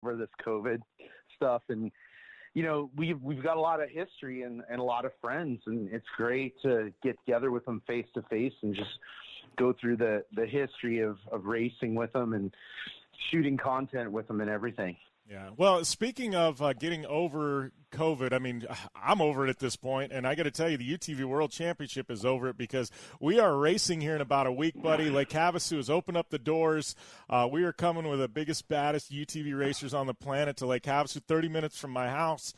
over this COVID stuff. And, we've got a lot of history and a lot of friends, and it's great to get together with them face to face and just go through the history of racing with them and shooting content with them and everything. Yeah. Well, speaking of getting over COVID, I mean, I'm over it at this point, and I got to tell you, the UTV World Championship is over it because we are racing here in about a week, buddy. Lake Havasu has opened up the doors. We are coming with the biggest, baddest UTV racers on the planet to Lake Havasu, 30 minutes from my house.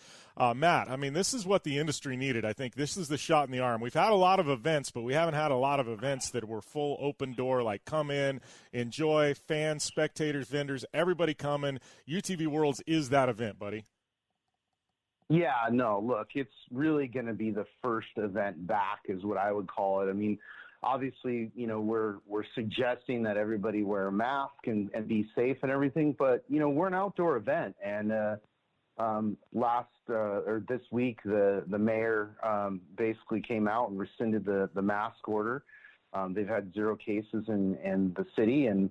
Matt, I mean, this is what the industry needed. I think this is the shot in the arm. We've had a lot of events, but we haven't had a lot of events that were full open door, like come in, enjoy, fans, spectators, vendors, everybody coming. UTV Worlds is that event, buddy. Yeah, no, look, it's really going to be the first event back is what I would call it. I mean, obviously, we're suggesting that everybody wear a mask and be safe and everything, but, we're an outdoor event. And this week, the mayor basically came out and rescinded the mask order. They've had 0 cases in the city, and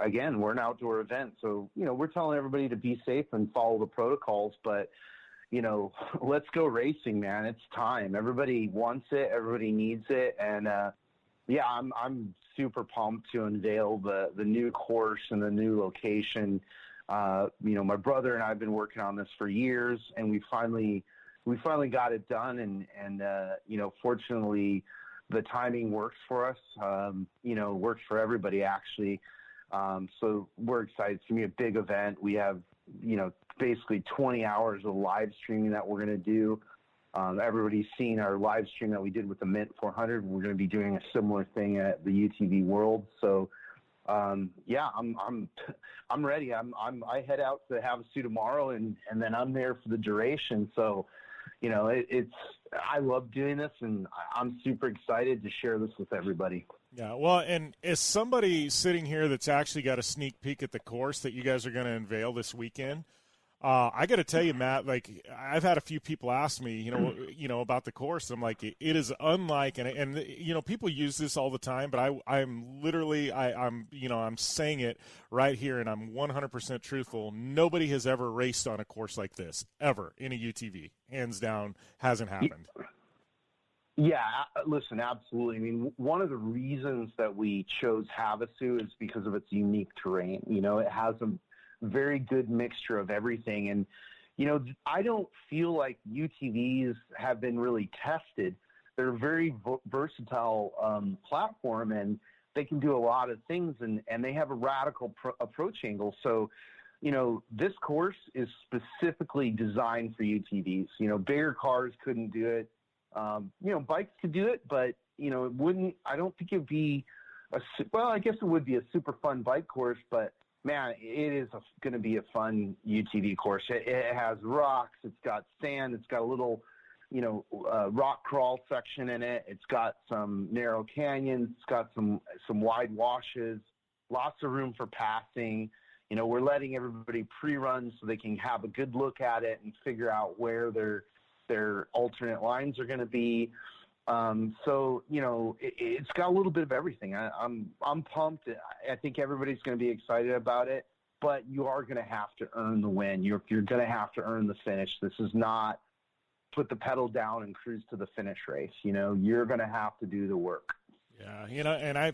again, we're an outdoor event, so we're telling everybody to be safe and follow the protocols. But let's go racing, man. It's time. Everybody wants it. Everybody needs it, and I'm super pumped to unveil the new course and the new location. My brother and I have been working on this for years, and we finally got it done. And fortunately, the timing works for us. Works for everybody actually. So we're excited. It's gonna be a big event. We have, basically 20 hours of live streaming that we're gonna do. Everybody's seen our live stream that we did with the Mint 400. We're gonna be doing a similar thing at the UTV World. So. I'm ready. I head out to Havasu tomorrow, and then I'm there for the duration. So, I love doing this, and I'm super excited to share this with everybody. Yeah, well, and as somebody sitting here that's actually got a sneak peek at the course that you guys are going to unveil this weekend, I got to tell you, Matt, like I've had a few people ask me, about the course. I'm like, it is unlike, and people use this all the time, but I'm saying it right here, and I'm 100% truthful. Nobody has ever raced on a course like this ever in a UTV. Hands down, hasn't happened. Yeah, listen, absolutely. I mean, one of the reasons that we chose Havasu is because of its unique terrain. It has a very good mixture of everything. And, I don't feel like UTVs have been really tested. They're a very versatile platform, and they can do a lot of things, and they have a radical approach angle. So, this course is specifically designed for UTVs. Bigger cars couldn't do it. Bikes could do it, but, it wouldn't, I don't think it'd be I guess it would be a super fun bike course, but man, it is going to be a fun UTV course. It has rocks. It's got sand. It's got a little, rock crawl section in it. It's got some narrow canyons. It's got some wide washes, lots of room for passing. We're letting everybody pre-run so they can have a good look at it and figure out where their alternate lines are going to be. It's got a little bit of everything. I'm pumped. I think everybody's going to be excited about it, but you are going to have to earn the win. You're going to have to earn the finish. This is not put the pedal down and cruise to the finish race. You're going to have to do the work. Yeah. And I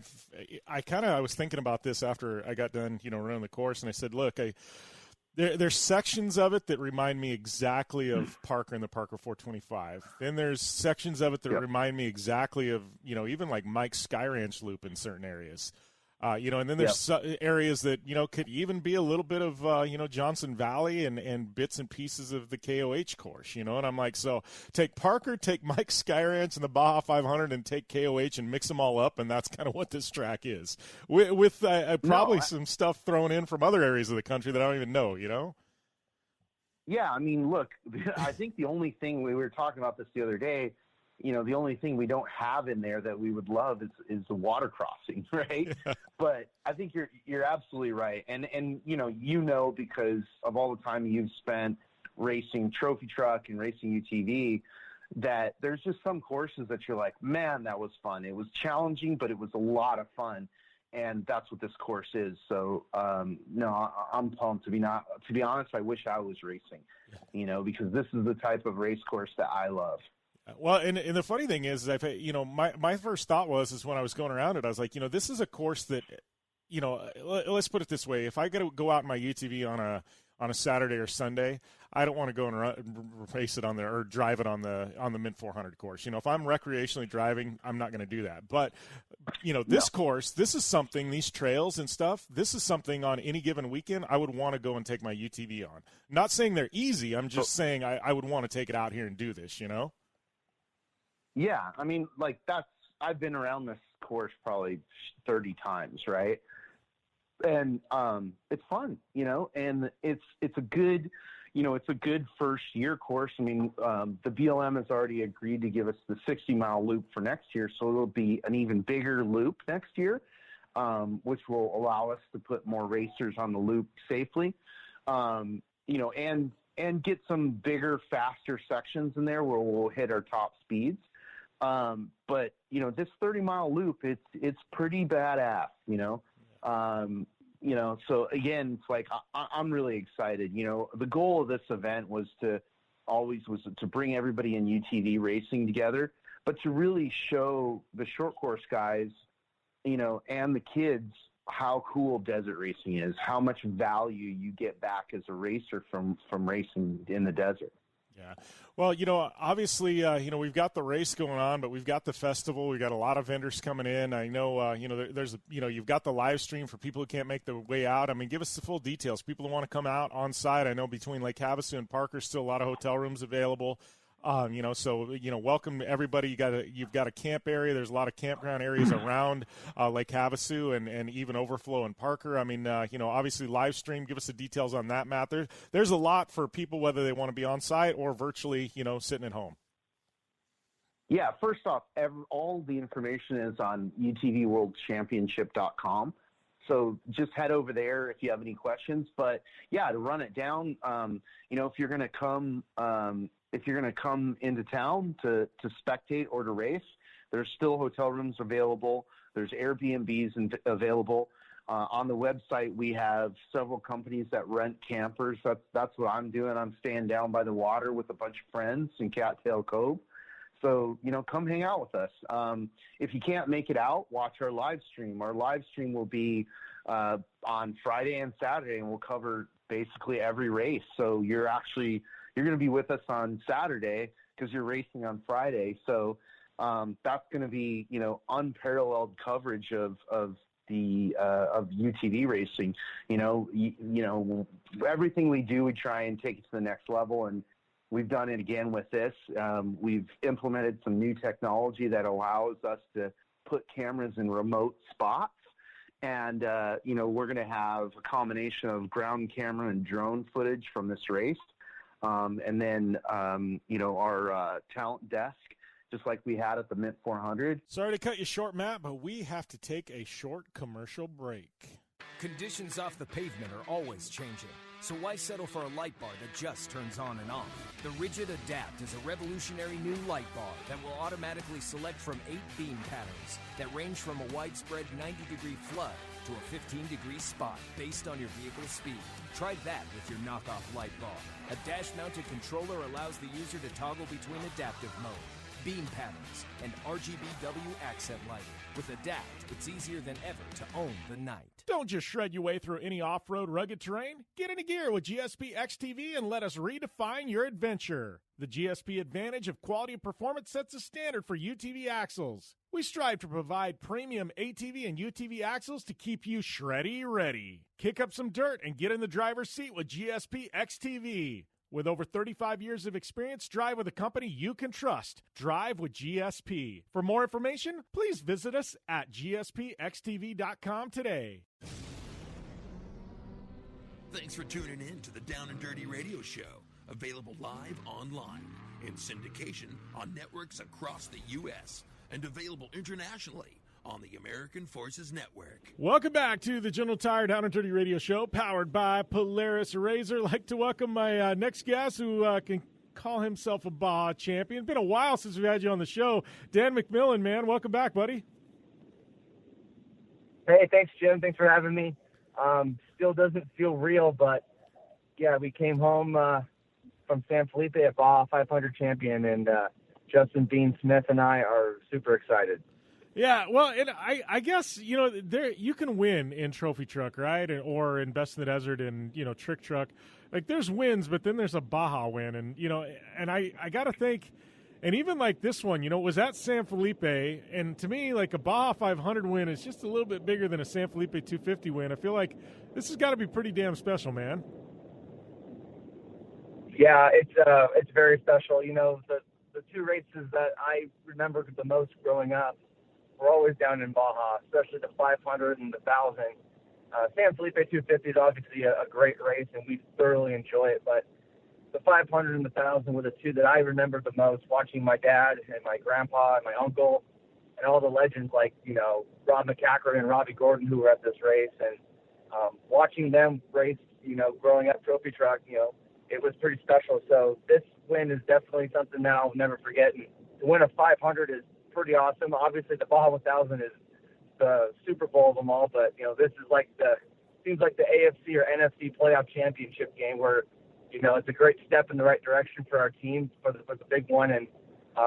was thinking about this after I got done, running the course, and I said, look, There's sections of it that remind me exactly of Parker and the Parker 425. Then there's sections of it that remind me exactly of, even like Mike's Sky Ranch loop in certain areas. And then there's areas that, could even be a little bit of, Johnson Valley and bits and pieces of the KOH course, and I'm like, so take Parker, take Mike's Sky Ranch and the Baja 500 and take KOH and mix them all up, and that's kind of what this track is. With probably some stuff thrown in from other areas of the country that I don't even know, Yeah, I mean, look, I think the only thing, we were talking about this the other day, the only thing we don't have in there that we would love is the water crossing, right? Yeah. But I think you're absolutely right. And because of all the time you've spent racing trophy truck and racing UTV, that there's just some courses that you're like, man, that was fun. It was challenging, but it was a lot of fun. and that's what this course is. So, no, I'm pumped. To be honest, I wish I was racing, because this is the type of race course that I love. Well, and the funny thing is, my first thought is when I was going around it, I was like, this is a course that, let's put it this way. If I got to go out in my UTV on a Saturday or Sunday, I don't want to go and race it on there or drive it on the Mint 400 course. If I'm recreationally driving, I'm not going to do that. But, this course, this is something, these trails and stuff, this is something on any given weekend I would want to go and take my UTV on. Not saying they're easy. I'm just saying I would want to take it out here and do this, Yeah, I mean, I've been around this course probably 30 times, right? And it's fun, and it's a good, it's a good first year course. I mean, the BLM has already agreed to give us the 60-mile loop for next year, so it'll be an even bigger loop next year, which will allow us to put more racers on the loop safely, and get some bigger, faster sections in there where we'll hit our top speeds. But this 30-mile loop, it's pretty badass, so again, it's like, I'm really excited. The goal of this event was to bring everybody in UTV racing together, but to really show the short course guys, and the kids how cool desert racing is, how much value you get back as a racer from racing in the desert. Yeah. Well, obviously, we've got the race going on, but we've got the festival. We've got a lot of vendors coming in. I know, there's, you've got the live stream for people who can't make the way out. I mean, give us the full details. People who want to come out on site. I know between Lake Havasu and Parker, still a lot of hotel rooms available. Welcome everybody. You've got a camp area. There's a lot of campground areas around Lake Havasu and even Overflow and Parker. I mean, obviously live stream. Give us the details on that, Matt. There's a lot for people, whether they want to be on site or virtually, sitting at home. Yeah, first off, all the information is on utvworldchampionship.com. So just head over there if you have any questions. But yeah, to run it down, if you're going to come, into town to spectate or to race, there's still hotel rooms available. There's Airbnbs available. On the website, we have several companies that rent campers. That's what I'm doing. I'm staying down by the water with a bunch of friends in Cattail Cove. So, come hang out with us. If you can't make it out, watch our live stream. Our live stream will be on Friday and Saturday, and we'll cover basically every race. So you're going to be with us on Saturday because you're racing on Friday. So that's going to be, unparalleled coverage of UTV racing. Everything we do, we try and take it to the next level, and we've done it again with this. We've implemented some new technology that allows us to put cameras in remote spots. And, we're going to have a combination of ground camera and drone footage from this race. And then, our talent desk, just like we had at the Mint 400. Sorry to cut you short, Matt, but we have to take a short commercial break. Conditions off the pavement are always changing, so why settle for a light bar that just turns on and off? The Rigid Adapt is a revolutionary new light bar that will automatically select from 8 beam patterns that range from a widespread 90-degree flood to a 15-degree spot based on your vehicle's speed. Try that with your knockoff light bar. A dash-mounted controller allows the user to toggle between adaptive mode, beam patterns, and RGBW accent lighting. With Adapt, it's easier than ever to own the night. Don't just shred your way through any off-road rugged terrain. Get into gear with GSP XTV and let us redefine your adventure. The GSP Advantage of quality and performance sets a standard for UTV axles. We strive to provide premium ATV and UTV axles to keep you shreddy ready. Kick up some dirt and get in the driver's seat with GSP XTV. With over 35 years of experience, drive with a company you can trust. Drive with GSP. For more information, please visit us at gspxtv.com today. Thanks for tuning in to the Down and Dirty Radio Show. Available live online, in syndication on networks across the U.S., and available internationally on the American Forces Network. Welcome back to the General Tire Down and Dirty Radio Show, powered by Polaris RZR. I'd like to welcome my next guest, who can call himself a Baja champion. It's been a while since we had you on the show. Dan McMillan, man, welcome back, buddy. Hey, thanks, Jim. Thanks for having me. Still doesn't feel real, but yeah, we came home from San Felipe at Baja 500 champion, and Justin Bean Smith and I are super excited. Yeah, well, I guess, there you can win in trophy truck, right? Or in best in the desert and, trick truck. Like, there's wins, but then there's a Baja win. And, and I got to think, and even like this one, it was at San Felipe. And to me, like, a Baja 500 win is just a little bit bigger than a San Felipe 250 win. I feel like this has got to be pretty damn special, man. Yeah, it's very special. The two races that I remember the most growing up, we're always down in Baja, especially the 500 and the 1,000. San Felipe 250 is obviously a great race, and we thoroughly enjoy it. But the 500 and the 1,000 were the two that I remember the most, watching my dad and my grandpa and my uncle and all the legends like, Rob McCackern and Robbie Gordon who were at this race. And watching them race, growing up trophy truck, it was pretty special. So this win is definitely something that I'll never forget. And to win a 500 is pretty awesome. Obviously, the Baja 1000 is the Super Bowl of them all, but this is seems like the AFC or NFC playoff championship game where it's a great step in the right direction for our team for the big one, and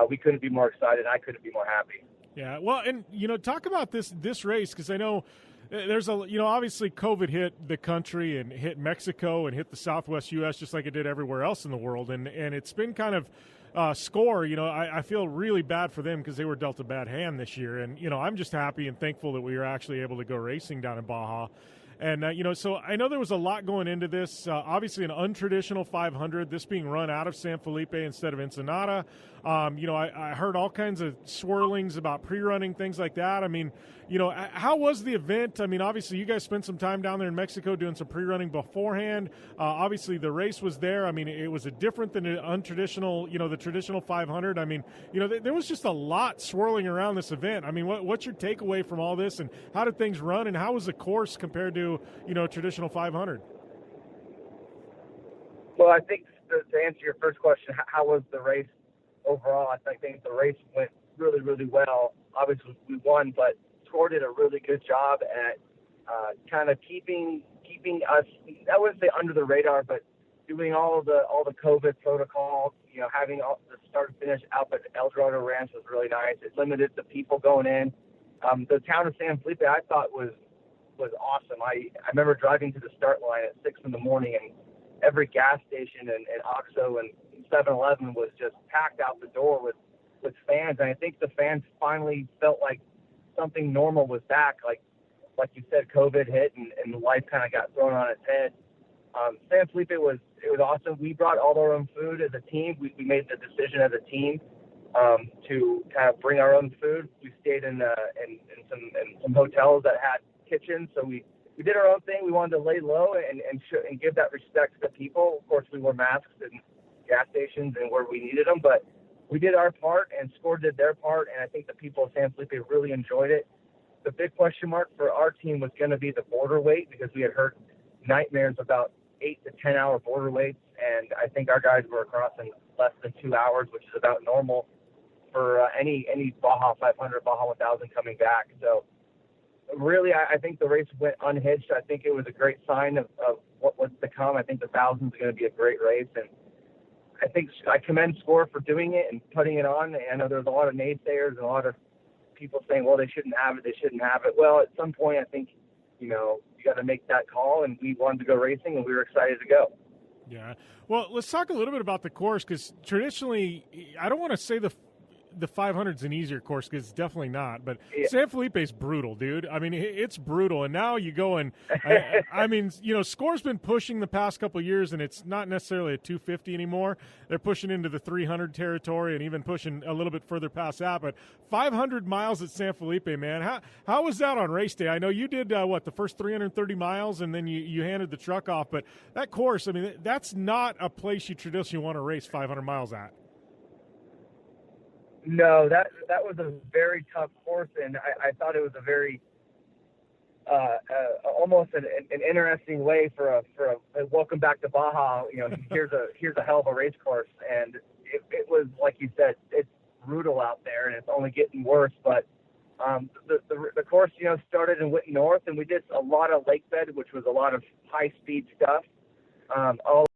we couldn't be more excited. I couldn't be more happy. Yeah, well, and talk about this race, because I know there's obviously COVID hit the country and hit Mexico and hit the Southwest U.S. just like it did everywhere else in the world, and it's been kind of score, I feel really bad for them because they were dealt a bad hand this year. And, I'm just happy and thankful that we were actually able to go racing down in Baja. And, so I know there was a lot going into this. Obviously, an untraditional 500, this being run out of San Felipe instead of Ensenada. I heard all kinds of swirlings about pre-running, things like that. I mean, how was the event? I mean, obviously, you guys spent some time down there in Mexico doing some pre-running beforehand. Obviously, the race was there. I mean, it was different than an untraditional, the traditional 500. I mean, there was just a lot swirling around this event. I mean, what's your takeaway from all this, and how did things run, and how was the course compared to, traditional 500? Well, I think to answer your first question, how was the race overall? I think the race went really, really well. Obviously, we won, but Score did a really good job at kind of keeping us, I wouldn't say under the radar, but doing all the COVID protocols. Having all the start and finish out at El Dorado Ranch was really nice. It limited the people going in. The town of San Felipe, I thought was awesome. I remember driving to the start line at 6 in the morning, and every gas station and OXXO and 7-Eleven was just packed out the door with fans. And I think the fans finally felt like something normal was back. Like you said, COVID hit and life kind of got thrown on its head. San Felipe was awesome. We brought all our own food as a team. We made the decision as a team to kind of bring our own food. We stayed in some hotels that had kitchens, so we did our own thing. We wanted to lay low and give that respect to the people. Of course, we wore masks in gas stations and where we needed them, but we did our part and Score did their part, and I think the people of San Felipe really enjoyed it. The big question mark for our team was going to be the border wait, because we had heard nightmares about 8 to 10 hour border waits, and I think our guys were across in less than 2 hours, which is about normal for any Baja 500, Baja 1000 coming back. So really, I think the race went unhitched. I think it was a great sign of what was to come. I think the 1000 is going to be a great race, and I think I commend Score for doing it and putting it on. I know there's a lot of naysayers and a lot of people saying, well, they shouldn't have it. Well, at some point, I think, you got to make that call, and we wanted to go racing, and we were excited to go. Yeah. Well, let's talk a little bit about the course, because traditionally, I don't want to say the 500's an easier course, because it's definitely not, but yeah. San Felipe's brutal, dude. I mean, it's brutal, and now you go and I mean, Score's been pushing the past couple of years, and it's not necessarily a 250 anymore. They're pushing into the 300 territory and even pushing a little bit further past that, but 500 miles at San Felipe, man. How was that on race day? I know you did, the first 330 miles, and then you handed the truck off, but that course, I mean, that's not a place you traditionally want to race 500 miles at. No, that was a very tough course, and I thought it was a very almost an interesting way for a welcome back to Baja. Here's a hell of a race course, and it was, like you said, it's brutal out there, and it's only getting worse. But The course, started and went north, and we did a lot of lake bed, which was a lot of high speed stuff, all